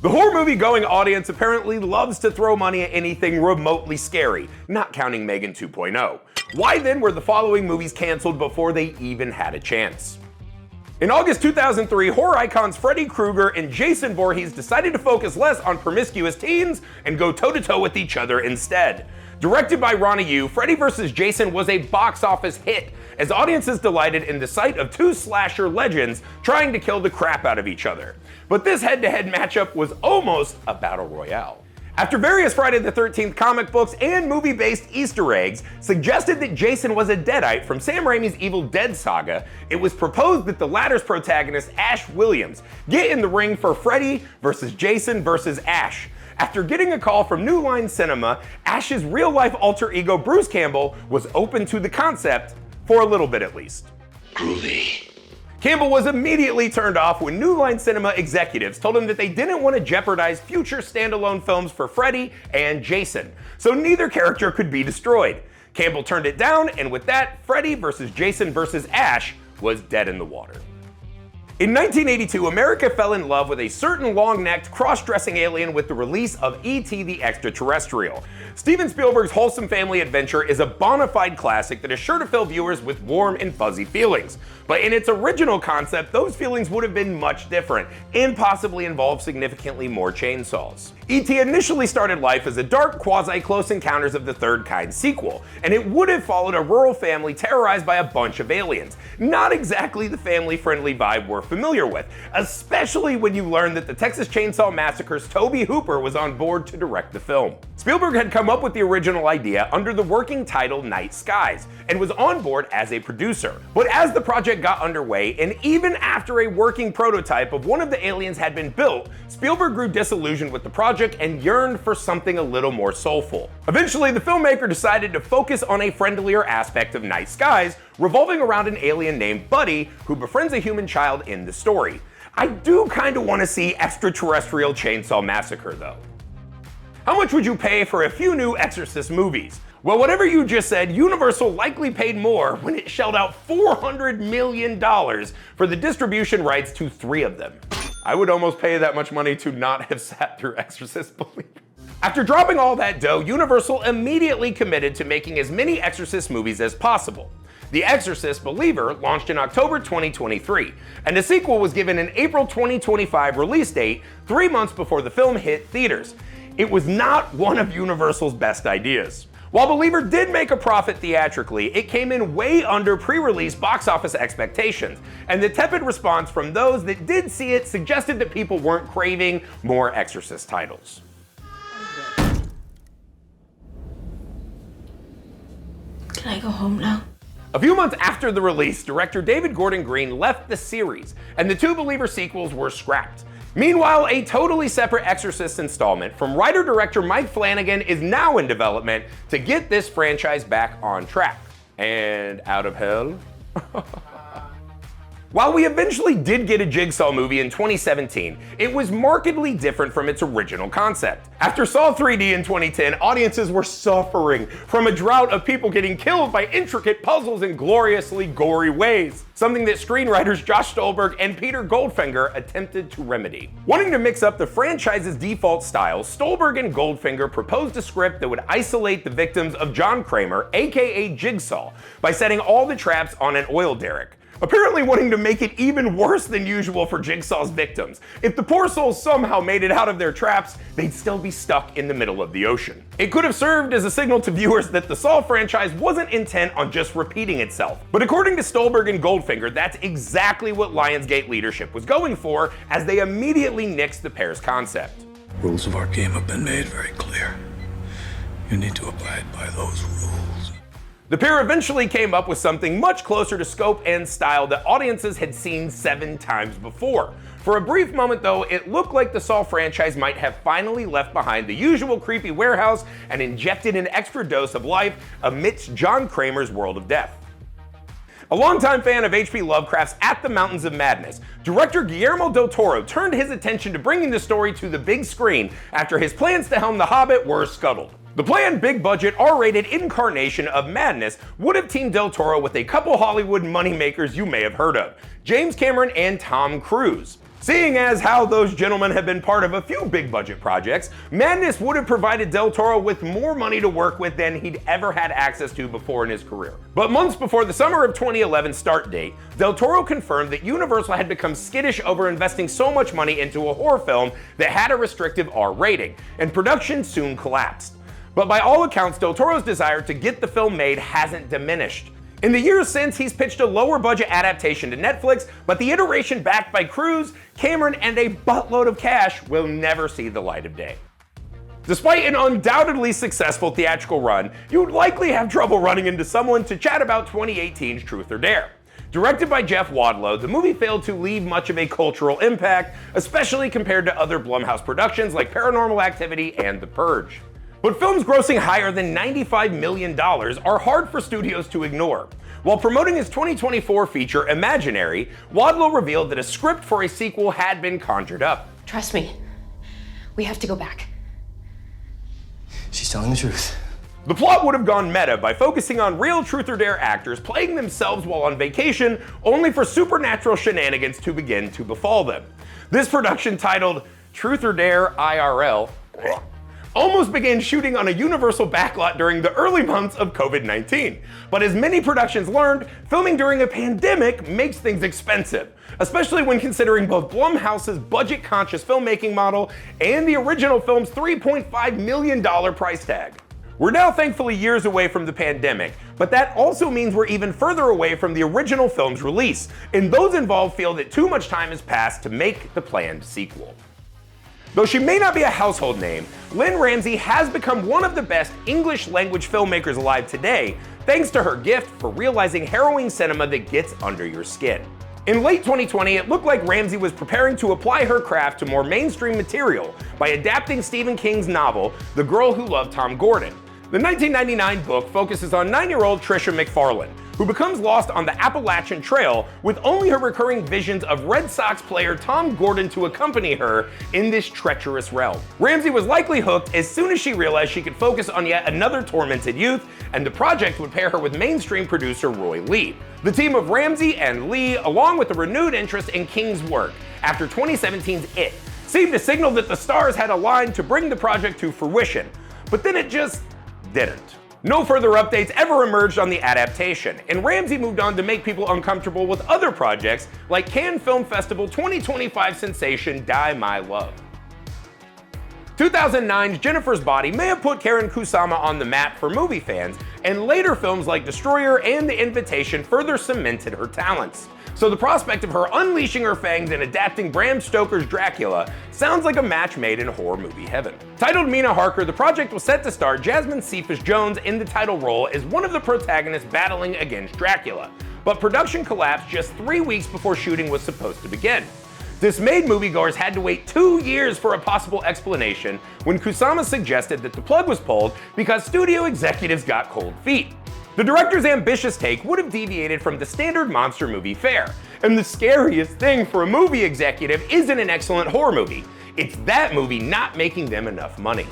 The horror movie-going audience apparently loves to throw money at anything remotely scary, not counting Megan 2.0. Why then were the following movies canceled before they even had a chance? In August 2003, horror icons Freddy Krueger and Jason Voorhees decided to focus less on promiscuous teens and go toe-to-toe with each other instead. Directed by Ronnie Yu, Freddy vs. Jason was a box office hit, as audiences delighted in the sight of two slasher legends trying to kill the crap out of each other. But this head-to-head matchup was almost a battle royale. After various Friday the 13th comic books and movie-based Easter eggs suggested that Jason was a Deadite from Sam Raimi's Evil Dead saga, it was proposed that the latter's protagonist, Ash Williams, get in the ring for Freddy vs. Jason vs. Ash. After getting a call from New Line Cinema, Ash's real-life alter ego Bruce Campbell was open to the concept, for a little bit at least. Groovy. Campbell was immediately turned off when New Line Cinema executives told him that they didn't want to jeopardize future standalone films for Freddy and Jason, so neither character could be destroyed. Campbell turned it down, and with that, Freddy vs. Jason vs. Ash was dead in the water. In 1982, America fell in love with a certain long-necked, cross-dressing alien with the release of E.T. the Extraterrestrial. Steven Spielberg's wholesome family adventure is a bona fide classic that is sure to fill viewers with warm and fuzzy feelings. But in its original concept, those feelings would have been much different, and possibly involved significantly more chainsaws. E.T. initially started life as a dark, quasi-Close Encounters of the Third Kind sequel, and it would have followed a rural family terrorized by a bunch of aliens. Not exactly the family-friendly vibe we're familiar with, especially when you learn that the Texas Chainsaw Massacre's Tobe Hooper was on board to direct the film. Spielberg had come up with the original idea under the working title Night Skies, and was on board as a producer. But as the project got underway, and even after a working prototype of one of the aliens had been built, Spielberg grew disillusioned with the project and yearned for something a little more soulful. Eventually, the filmmaker decided to focus on a friendlier aspect of Night Skies, revolving around an alien named Buddy, who befriends a human child in the story. I do kinda wanna see Extraterrestrial Chainsaw Massacre though. How much would you pay for a few new Exorcist movies? Well, whatever you just said, Universal likely paid more when it shelled out $400 million for the distribution rights to 3 of them. I would almost pay that much money to not have sat through Exorcist Believer. After dropping all that dough, Universal immediately committed to making as many Exorcist movies as possible. The Exorcist Believer launched in October 2023, and a sequel was given an April 2025 release date, 3 months before the film hit theaters. It was not one of Universal's best ideas. While Believer did make a profit theatrically, it came in way under pre-release box office expectations, and the tepid response from those that did see it suggested that people weren't craving more Exorcist titles. Can I go home now? A few months after the release, director David Gordon Green left the series, and the 2 Believer sequels were scrapped. Meanwhile, a totally separate Exorcist installment from writer-director Mike Flanagan is now in development to get this franchise back on track. And out of hell? While we eventually did get a Jigsaw movie in 2017, it was markedly different from its original concept. After Saw 3D in 2010, audiences were suffering from a drought of people getting killed by intricate puzzles in gloriously gory ways, something that screenwriters Josh Stolberg and Peter Goldfinger attempted to remedy. Wanting to mix up the franchise's default style, Stolberg and Goldfinger proposed a script that would isolate the victims of John Kramer, aka Jigsaw, by setting all the traps on an oil derrick. Apparently wanting to make it even worse than usual for Jigsaw's victims. If the poor souls somehow made it out of their traps, they'd still be stuck in the middle of the ocean. It could have served as a signal to viewers that the Saw franchise wasn't intent on just repeating itself. But according to Stolberg and Goldfinger, that's exactly what Lionsgate leadership was going for, as they immediately nixed the pair's concept. Rules of our game have been made very clear. You need to abide by those rules. The pair eventually came up with something much closer to scope and style that audiences had seen 7 times before. For a brief moment though, it looked like the Saw franchise might have finally left behind the usual creepy warehouse and injected an extra dose of life amidst John Kramer's world of death. A longtime fan of H.P. Lovecraft's At the Mountains of Madness, director Guillermo del Toro turned his attention to bringing the story to the big screen after his plans to helm The Hobbit were scuttled. The planned big-budget, R-rated incarnation of madness would have teamed Del Toro with a couple Hollywood moneymakers you may have heard of, James Cameron and Tom Cruise. Seeing as how those gentlemen have been part of a few big budget projects, Madness would have provided Del Toro with more money to work with than he'd ever had access to before in his career. But months before the summer of 2011 start date, Del Toro confirmed that Universal had become skittish over investing so much money into a horror film that had a restrictive R rating, and production soon collapsed. But by all accounts, Del Toro's desire to get the film made hasn't diminished. In the years since, he's pitched a lower budget adaptation to Netflix, but the iteration backed by Cruise, Cameron, and a buttload of cash will never see the light of day. Despite an undoubtedly successful theatrical run, you'd likely have trouble running into someone to chat about 2018's Truth or Dare. Directed by Jeff Wadlow, the movie failed to leave much of a cultural impact, especially compared to other Blumhouse productions like Paranormal Activity and The Purge. But films grossing higher than $95 million are hard for studios to ignore. While promoting his 2024 feature Imaginary, Wadlow revealed that a script for a sequel had been conjured up. Trust me, we have to go back. She's telling the truth. The plot would have gone meta by focusing on real Truth or Dare actors playing themselves while on vacation, only for supernatural shenanigans to begin to befall them. This production, titled Truth or Dare IRL, almost began shooting on a Universal backlot during the early months of COVID-19. But as many productions learned, filming during a pandemic makes things expensive, especially when considering both Blumhouse's budget-conscious filmmaking model and the original film's $3.5 million price tag. We're now thankfully years away from the pandemic, but that also means we're even further away from the original film's release, and those involved feel that too much time has passed to make the planned sequel. Though she may not be a household name, Lynne Ramsay has become one of the best English-language filmmakers alive today, thanks to her gift for realizing harrowing cinema that gets under your skin. In late 2020, it looked like Ramsay was preparing to apply her craft to more mainstream material by adapting Stephen King's novel, The Girl Who Loved Tom Gordon. The 1999 book focuses on 9-year-old Tricia McFarlane, who becomes lost on the Appalachian Trail with only her recurring visions of Red Sox player Tom Gordon to accompany her in this treacherous realm. Ramsay was likely hooked as soon as she realized she could focus on yet another tormented youth, and the project would pair her with mainstream producer Roy Lee. The team of Ramsay and Lee, along with a renewed interest in King's work after 2017's It, seemed to signal that the stars had aligned to bring the project to fruition, but then it just didn't. No further updates ever emerged on the adaptation, and Ramsay moved on to make people uncomfortable with other projects like Cannes Film Festival 2025 sensation Die My Love. 2009's Jennifer's Body may have put Karyn Kusama on the map for movie fans, and later films like Destroyer and The Invitation further cemented her talents. So the prospect of her unleashing her fangs and adapting Bram Stoker's Dracula sounds like a match made in horror movie heaven. Titled Mina Harker, the project was set to star Jasmine Cephas-Jones in the title role as one of the protagonists battling against Dracula, but production collapsed just 3 weeks before shooting was supposed to begin. Dismayed moviegoers had to wait 2 years for a possible explanation when Kusama suggested that the plug was pulled because studio executives got cold feet. The director's ambitious take would have deviated from the standard monster movie fare, and the scariest thing for a movie executive isn't an excellent horror movie, it's that movie not making them enough money.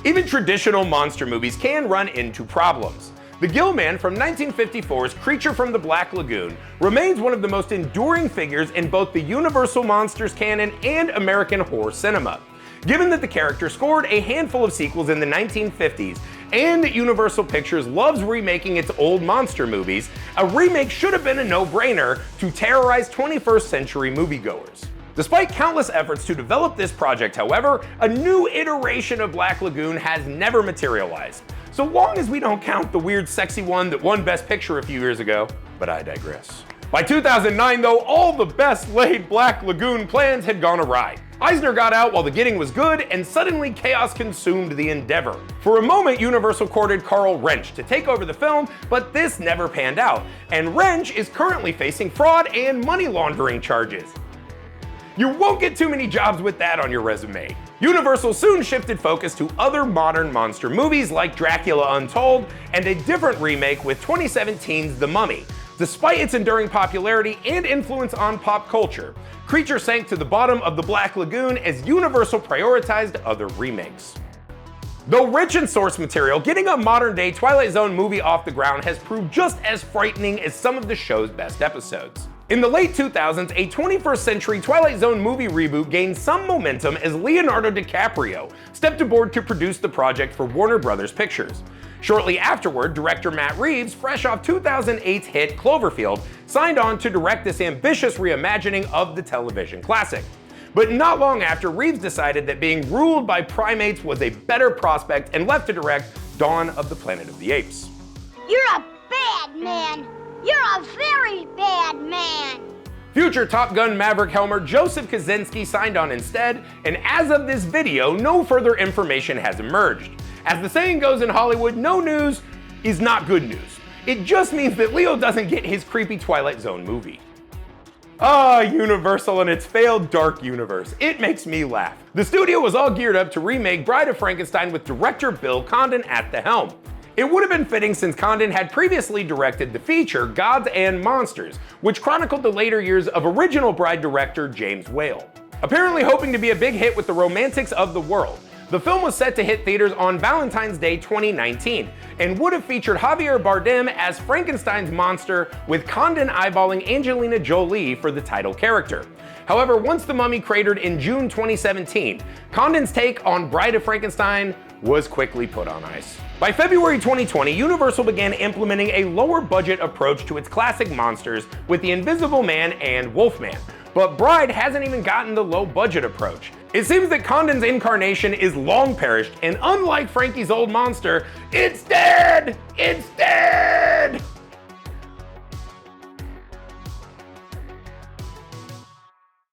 Even traditional monster movies can run into problems. The Gill Man from 1954's Creature from the Black Lagoon remains one of the most enduring figures in both the Universal Monsters canon and American horror cinema. Given that the character scored a handful of sequels in the 1950s, and that Universal Pictures loves remaking its old monster movies, a remake should have been a no-brainer to terrorize 21st century moviegoers. Despite countless efforts to develop this project, however, a new iteration of Black Lagoon has never materialized. So long as we don't count the weird sexy one that won Best Picture a few years ago, but I digress. By 2009 though, all the best laid Black Lagoon plans had gone awry. Eisner got out while the getting was good, and suddenly chaos consumed the endeavor. For a moment, Universal courted Carl Wrench to take over the film, but this never panned out, and Wrench is currently facing fraud and money laundering charges. You won't get too many jobs with that on your resume. Universal soon shifted focus to other modern monster movies like Dracula Untold and a different remake with 2017's The Mummy. Despite its enduring popularity and influence on pop culture, Creature sank to the bottom of the Black Lagoon as Universal prioritized other remakes. Though rich in source material, getting a modern-day Twilight Zone movie off the ground has proved just as frightening as some of the show's best episodes. In the late 2000s, a 21st century Twilight Zone movie reboot gained some momentum as Leonardo DiCaprio stepped aboard to produce the project for Warner Brothers Pictures. Shortly afterward, director Matt Reeves, fresh off 2008's hit Cloverfield, signed on to direct this ambitious reimagining of the television classic. But not long after, Reeves decided that being ruled by primates was a better prospect and left to direct Dawn of the Planet of the Apes. You're a bad man. You're a very bad man. Future Top Gun Maverick helmer Joseph Kosinski signed on instead, and as of this video, no further information has emerged. As the saying goes in Hollywood, no news is not good news. It just means that Leo doesn't get his creepy Twilight Zone movie. Universal and its failed dark universe. It makes me laugh. The studio was all geared up to remake Bride of Frankenstein with director Bill Condon at the helm. It would have been fitting since Condon had previously directed the feature Gods and Monsters, which chronicled the later years of original Bride director James Whale. Apparently hoping to be a big hit with the romantics of the world, the film was set to hit theaters on Valentine's Day 2019 and would have featured Javier Bardem as Frankenstein's monster, with Condon eyeballing Angelina Jolie for the title character. However, once The Mummy cratered in June 2017, Condon's take on Bride of Frankenstein was quickly put on ice. By February 2020, Universal began implementing a lower budget approach to its classic monsters with The Invisible Man and Wolfman. But Bride hasn't even gotten the low budget approach. It seems that Condon's incarnation is long perished, and unlike Frankie's old monster, it's dead! It's dead!